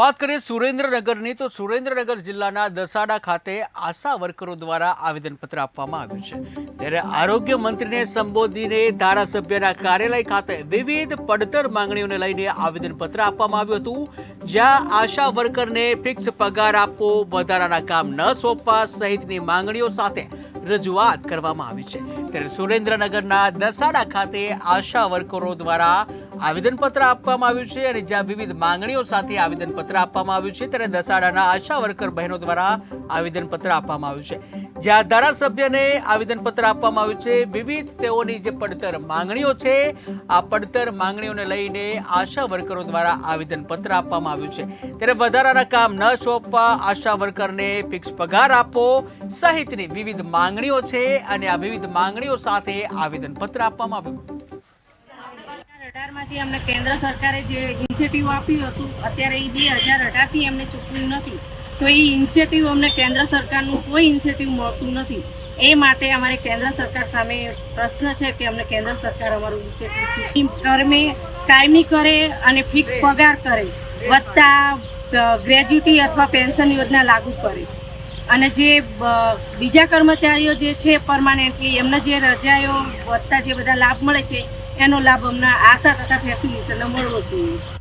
बात करें सुरेन्द्रनगरनी तो सुरेन्द्रनगर जिल्लाना दसाडा खाते आशा वर्करो द्वारा आवेदनपत्र आपवामां आव्युं छे। त्यारे आरोग्य मंत्रीने संबोधीने धारासभ्यना कार्यालय खाते विविध પડતર માંગણીઓને લઈને આવેદનપત્ર આપવામાં આવ્યું હતું, જ્યાં આશા વર્કરને ફિક્સ પગાર આપવો, વધારાના કામ ન સોંપવા સહિતની માંગણીઓ સાથે રજૂઆત કરવામાં આવી છે। ત્યારે સુરેન્દ્રનગરના દસાડા ખાતે આશા વર્કરો દ્વારા આવેદનપત્ર આપવામાં આવ્યું છે અને જ્યાં વિવિધ માંગણીઓ સાથે આવેદનપત્ર આપવામાં આવ્યું છે, ત્યારે દસાડાના આશા વર્કર બહેનો દ્વારા આવેદનપત્ર આપવામાં આવ્યું છે, જ્યાં ધારાસભ્યને આવેદનપત્ર આપવામાં આવ્યું છે। વિવિધ તેઓની જે પડતર માંગણીઓ છે, આ પડતર માંગણીઓને લઈને આશા વર્કરો દ્વારા આવેદનપત્ર આપવામાં આવ્યું છે। ત્યારે વધારાના કામ ન સોંપવા, આશા વર્કરને ફિક્સ પગાર આપવો સહિતની વિવિધ માંગણીઓ છે અને આ વિવિધ માંગણીઓ સાથે આવેદનપત્ર આપવામાં આવ્યું। 2018 અમને કેન્દ્ર સરકારે જે ઇનિશિયેટિવ આપ્યું હતું, અત્યારે એ 2018 થી અમને ચૂકવ્યું નથી, તો એ ઇનિશિયેટિવ અમને કેન્દ્ર સરકારનું કોઈ ઇનિશિયેટિવ મળતું નથી। એ માટે અમારે કેન્દ્ર સરકાર સામે પ્રશ્ન છે કે અમને કેન્દ્ર સરકાર અમારું ઇનિશિયેટિવ કર્મે કાયમી કરે અને ફિક્સ પગાર કરે, વત્તા ગ્રેજ્યુટી અથવા પેન્શન યોજના લાગુ કરે અને જે બીજા કર્મચારીઓ જે છે પરમાનન્ટલી એમને જે રજાઓ વત્તા જે બધા લાભ મળે છે એનો લાભ અમને આશા તથા ફેસિલિટીનો મળવો જોઈએ।